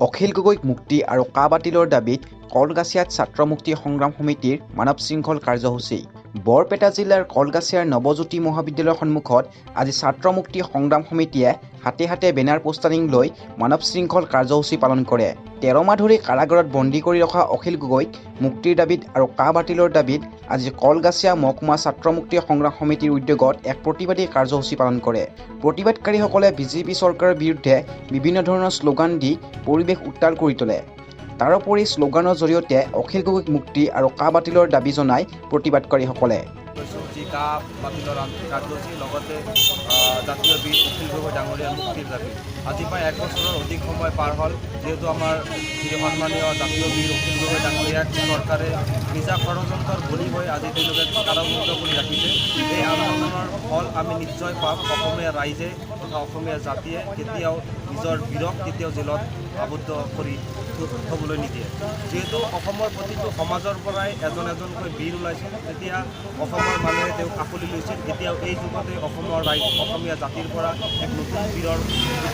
অখিল গগৈক মুক্তি আৰু কা বাতিলৰ দাবীত কলগাছিয়াত ছাত্ৰ মুক্তি সংগ্ৰাম সমিতিৰ মানৱ শৃংখল কাৰ্যসূচী। বৰপেটা জিলাৰ কলগাছিয়াৰ নৱজ্যোতি মহাবিদ্যালয়ৰ সন্মুখত আজি ছাত্ৰ মুক্তি সংগ্ৰাম সমিতিয়ে হাতে হাতে বেনাৰ পোষ্টাৰিং লৈ মানৱ শৃংখল কাৰ্যসূচী পালন কৰে। 13 মাহ ধৰি কাৰাগাৰত বন্দী কৰি ৰখা অখিল গগৈক মুক্তিৰ দাবীত আৰু কা বাতিলৰ দাবীত আজি কলগাছিয়া মহকুমা ছাত্ৰ মুক্তি সংগ্ৰাম সমিতিৰ উদ্যোগত এক প্ৰতিবাদী কাৰ্যসূচী পালন কৰে। প্ৰতিবাদকাৰীসকলে বিজেপি চৰকাৰৰ বিৰুদ্ধে বিভিন্ন ধৰণৰ শ্লোগান দি পৰিৱেশ উত্তাল কৰি তোলে। তাৰোপৰি শ্লোগানৰ জৰিয়তে অখিল গগৈক মুক্তি আৰু কা বাতিলৰ দাবী জনায় প্ৰতিবাদকাৰীসকলে। যি কা বাতিলৰ কাৰ্যসূচী লগতে জাতীয় বীৰ অখিল গগৈ ডাঙৰীয়াৰ মুক্তিৰ দাবী। আজি প্ৰায় 1 বছৰৰ অধিক সময় পাৰ হ'ল, যিহেতু আমাৰ সন্মানীয় জাতীয় বীৰ অখিল গগৈ ডাঙৰীয়াক চৰকাৰে নিজা ষড়যন্ত্ৰৰ বলি হৈ আজি তেওঁলোকে কাৰাবদ্ধ কৰি ৰাখিছে। এই আন্দোলনৰ ফল আমি নিশ্চয় পাম। অসমীয়া ৰাইজে তথা অসমীয়া জাতিয়ে কেতিয়াও নিজৰ বীৰক কেতিয়াও জেলত আবদ্ধ কৰি থ'বলৈ নিদিয়ে। যিহেতু অসমৰ প্ৰতিটো সমাজৰ পৰাই এজন এজনকৈ বীৰ ওলাইছিল, তেতিয়া অসমৰ মানুহে তেওঁক আঁকোৱালি লৈছিল। এতিয়াও এই যুগতে অসমীয়া জাতিৰ পৰা এক নতুন বীৰৰ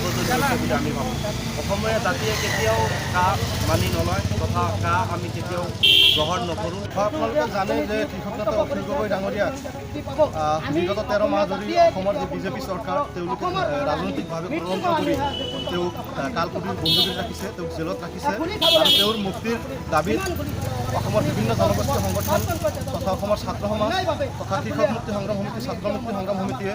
উদ্বোধন হৈছে বুলি আমি ভাবোঁ। অসমীয়া জাতিয়ে কেতিয়াও কা মানি নলয় তথা কা আমি কেতিয়াও গ্ৰহণ নকৰোঁ। আপোনালোকে জানে যে কৃষকনেতা অখিল গগৈ ডাঙৰীয়া বিগত 13 মাহ ধৰি অসমৰ যি বিজেপি চৰকাৰ তেওঁলোকে ৰাজনৈতিকভাৱে ষড়যন্ত্ৰ কৰি তেওঁক কালকুটিৰ বন্দীত ৰাখিছে, তেওঁক জেলত ৰাখিছে আৰু তেওঁৰ মুক্তিৰ দাবীত অসমৰ বিভিন্ন জনগোষ্ঠী সংগঠন তথা অসমৰ ছাত্ৰ সমাজ তথা কৃষক মুক্তি সংগ্ৰাম সমিতি, ছাত্ৰ মুক্তি সংগ্ৰাম সমিতিয়ে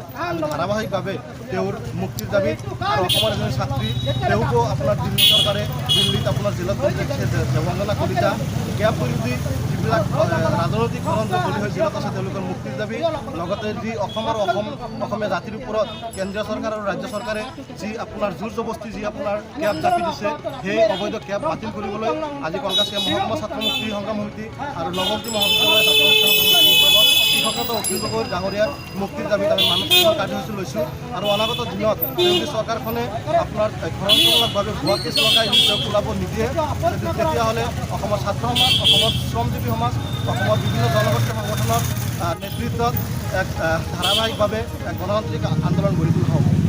ধাৰাবাহিকভাৱে তেওঁৰ মুক্তিৰ দাবীত আৰু অসমৰ এজনী ছাত্ৰী তেওঁকো আপোনাৰ দিল্লী চৰকাৰে দিল্লীত আপোনাৰ জেলত বন্দী ৰাখিছে। দেৱাংগনা কলিতা কেব বিৰোধী যিবিলাক ৰাজনৈতিক ষড়যন্ত্ৰ বলি হৈ জেলত আছে তেওঁলোকৰ মুক্তিৰ দাবী, লগতে যি অসমীয়া জাতিৰ ওপৰত কেন্দ্ৰীয় চৰকাৰ আৰু ৰাজ্য চৰকাৰে যি আপোনাৰ জোৰ জবস্তি যি আপোনাৰ কেব জাপি দিছে, সেই অবৈধ কেব বাতিল কৰিবলৈ আজি কলগাছিয়া মহকুমা ছাত্ৰ মুক্তি সংগ্ৰাম সমিতি আৰু নৱজ্যোতি মহাবিদ্যালয় ছাত্ৰ মুক্তি সংগ্ৰাম সমিতিৰ উদ্যোগত কৃষকনেতা অখিল গগৈ ডাঙৰীয়াৰ মুক্তিৰ দাবীত আমি মানৱ শৃংখল কাৰ্যসূচী লৈছোঁ। আৰু অনাগত দিনত যদি চৰকাৰখনে আপোনাৰ ষড়যন্ত্ৰমূলকভাৱে ভুৱা কেছ লগাই তেওঁক ওলাব নিদিয়ে, তেতিয়াহ'লে অসমৰ ছাত্ৰ সমাজ, অসমৰ শ্ৰমজীৱী সমাজ, অসমৰ বিভিন্ন জনগোষ্ঠী সংগঠনৰ নেতৃত্বত এক ধাৰাবাহিকভাৱে এক গণতান্ত্ৰিক আন্দোলন গঢ়ি তোলা হ'ব।